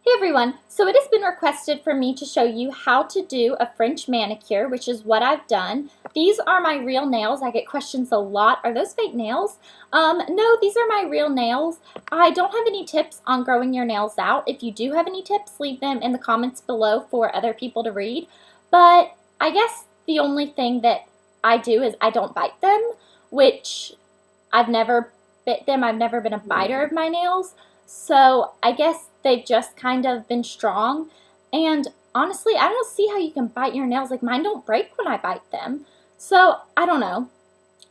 Hey everyone, so it has been requested for me to show you how to do a French manicure, which is what I've done. These are my real nails. I get questions a lot. Are those fake nails? No, these are my real nails. I don't have any tips on growing your nails out. If you do have any tips, leave them in the comments below for other people to read. But I guess the only thing that I do is I don't bite them, which I've never bit them. I've never been a biter of my nails. So I guess they've just kind of been strong. And honestly, I don't see how you can bite your nails. Like mine don't break when I bite them. So I don't know.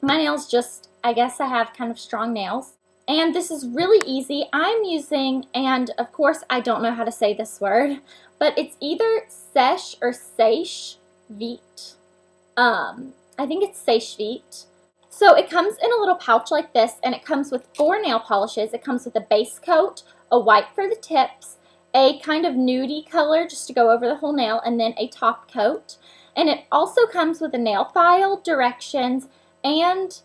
My nails just, I guess I have kind of strong nails. And this is really easy. I'm using, and of course I don't know how to say this word, but it's either Seche or Seche Vite. I think it's Seche Vite. So it comes in a little pouch like this, and it comes with 4 nail polishes. It comes with a base coat, a white for the tips, a kind of nudie color just to go over the whole nail, and then a top coat. And it also comes with a nail file, directions, and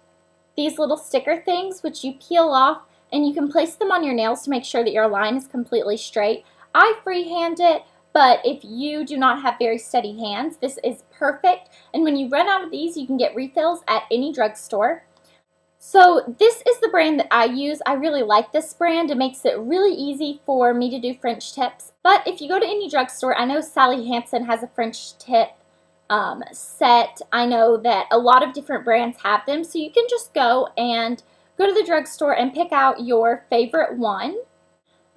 these little sticker things which you peel off, and you can place them on your nails to make sure that your line is completely straight. I freehand it, but if you do not have very steady hands, this is perfect. And when you run out of these, you can get refills at any drugstore. So this is the brand that I use. I really like this brand. It makes it really easy for me to do French tips. But if you go to any drugstore, I know Sally Hansen has a French tip set. I know that a lot of different brands have them. So you can just go to the drugstore and pick out your favorite one.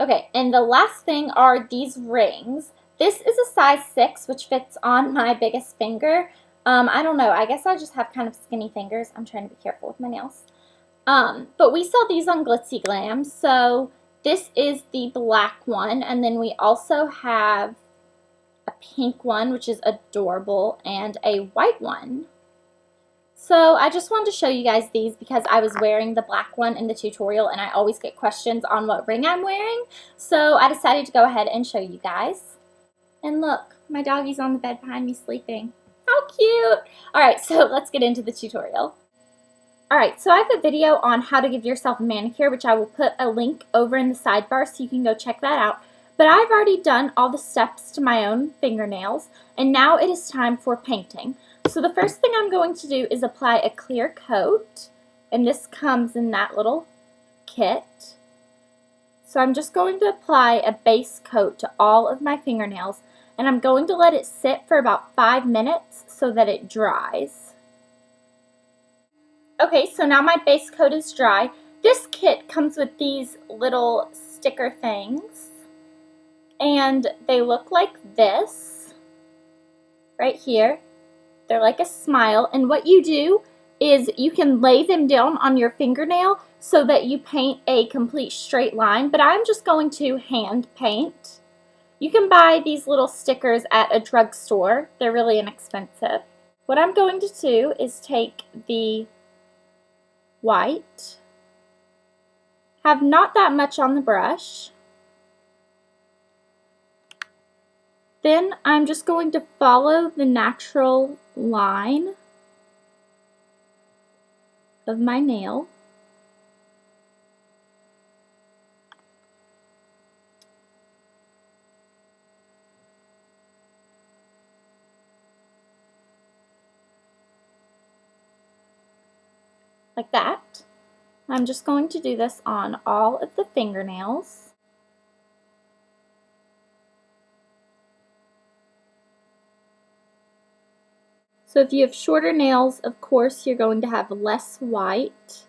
Okay, and the last thing are these rings. This is a size 6, which fits on my biggest finger. I don't know. I guess I just have kind of skinny fingers. I'm trying to be careful with my nails. But we sell these on Glitzy Glam. So this is the black one. And then we also have a pink one, which is adorable, and a white one. So I just wanted to show you guys these because I was wearing the black one in the tutorial, and I always get questions on what ring I'm wearing. So I decided to go ahead and show you guys. And look, my doggy's on the bed behind me sleeping. How cute! Alright, so let's get into the tutorial. Alright, so I have a video on how to give yourself a manicure, which I will put a link over in the sidebar so you can go check that out. But I've already done all the steps to my own fingernails, and now it is time for painting. So the first thing I'm going to do is apply a clear coat, and this comes in that little kit. So I'm just going to apply a base coat to all of my fingernails, and I'm going to let it sit for about 5 minutes so that it dries. Okay, so now my base coat is dry. This kit comes with these little sticker things, and they look like this right here. They're like a smile, and what you do is you can lay them down on your fingernail so that you paint a complete straight line, but I'm just going to hand paint. You can buy these little stickers at a drugstore. They're really inexpensive. What I'm going to do is take the white, have not that much on the brush, then I'm just going to follow the natural line of my nail. Like that. I'm just going to do this on all of the fingernails. So if you have shorter nails, of course, you're going to have less white.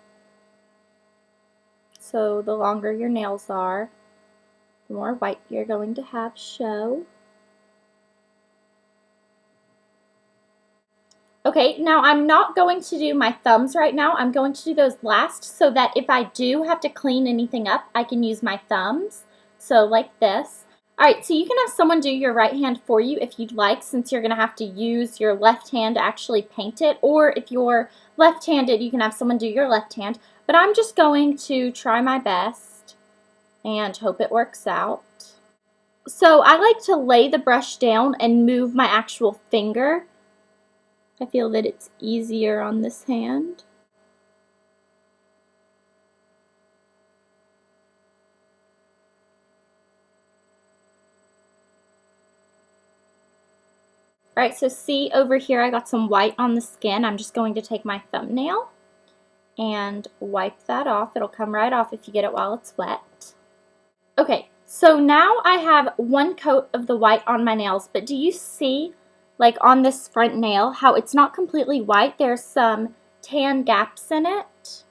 So the longer your nails are, the more white you're going to have show. Okay, now I'm not going to do my thumbs right now. I'm going to do those last so that if I do have to clean anything up, I can use my thumbs. So like this. Alright, so you can have someone do your right hand for you if you'd like, since you're going to have to use your left hand to actually paint it. Or if you're left-handed, you can have someone do your left hand. But I'm just going to try my best and hope it works out. So I like to lay the brush down and move my actual finger. I feel that it's easier on this hand. Alright, so see over here I got some white on the skin. I'm just going to take my thumbnail and wipe that off. It'll come right off if you get it while it's wet. Okay, so now I have one coat of the white on my nails, but do you see, like on this front nail, how it's not completely white? There's some tan gaps in it.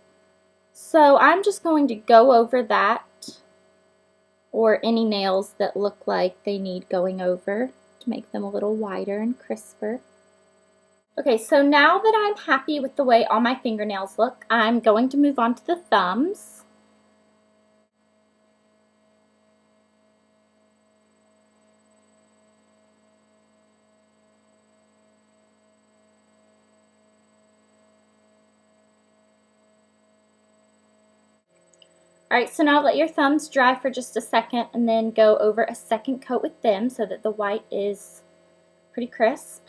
So I'm just going to go over that, or any nails that look like they need going over to make them a little whiter and crisper. Okay, so now that I'm happy with the way all my fingernails look, I'm going to move on to the thumbs. Alright, so now let your thumbs dry for just a second and then go over a second coat with them so that the white is pretty crisp.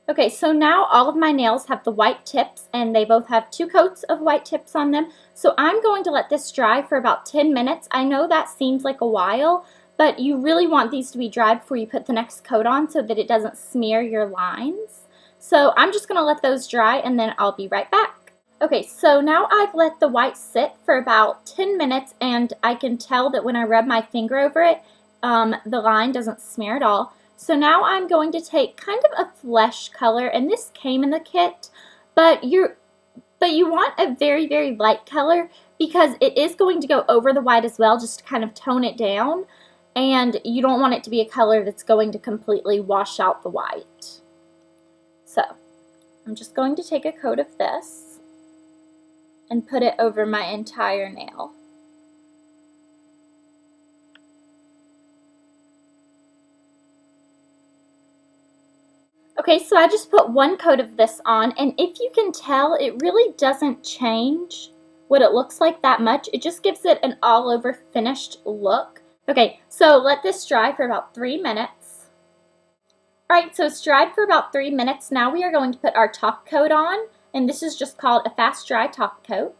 Okay, so now all of my nails have the white tips and they both have 2 coats of white tips on them. So I'm going to let this dry for about 10 minutes. I know that seems like a while, but you really want these to be dry before you put the next coat on so that it doesn't smear your lines. So I'm just going to let those dry and then I'll be right back. Okay, so now I've let the white sit for about 10 minutes and I can tell that when I rub my finger over it, the line doesn't smear at all. So now I'm going to take kind of a flesh color, and this came in the kit, but you want a very, very light color because it is going to go over the white as well, just to kind of tone it down, and you don't want it to be a color that's going to completely wash out the white. So I'm just going to take a coat of this and put it over my entire nail. Okay, so I just put one coat of this on, and if you can tell, it really doesn't change what it looks like that much. It just gives it an all-over finished look. Okay, so let this dry for about 3 minutes. Alright, so it's dried for about 3 minutes. Now we are going to put our top coat on, and this is just called a fast dry top coat.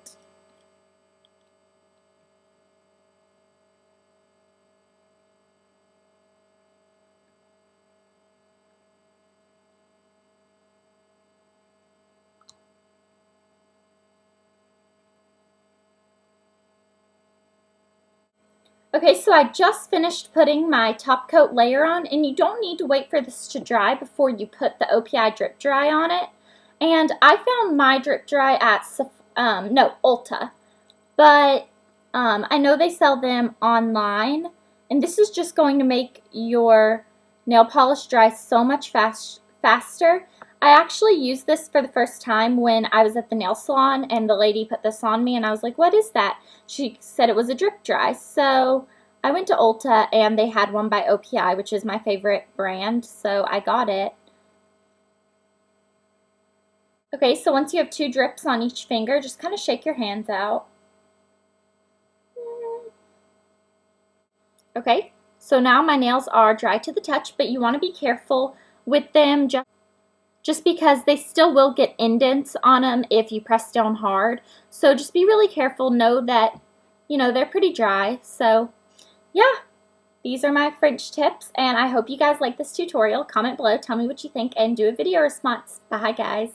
Okay, so I just finished putting my top coat layer on, and you don't need to wait for this to dry before you put the Opi Drip-Dry on it. And I found my Drip-Dry at Ulta, but I know they sell them online, and this is just going to make your nail polish dry so much faster. I actually used this for the first time when I was at the nail salon, and the lady put this on me, and I was like, what is that? She said it was a Drip-Dry, so I went to Ulta, and they had one by Opi, which is my favorite brand, so I got it. Okay, so once you have 2 drips on each finger, just kind of shake your hands out. Okay, so now my nails are dry to the touch, but you want to be careful with them just because they still will get indents on them if you press down hard. So just be really careful. Know that, you know, they're pretty dry. So yeah, these are my French tips, and I hope you guys like this tutorial. Comment below, tell me what you think, and do a video response. Bye guys.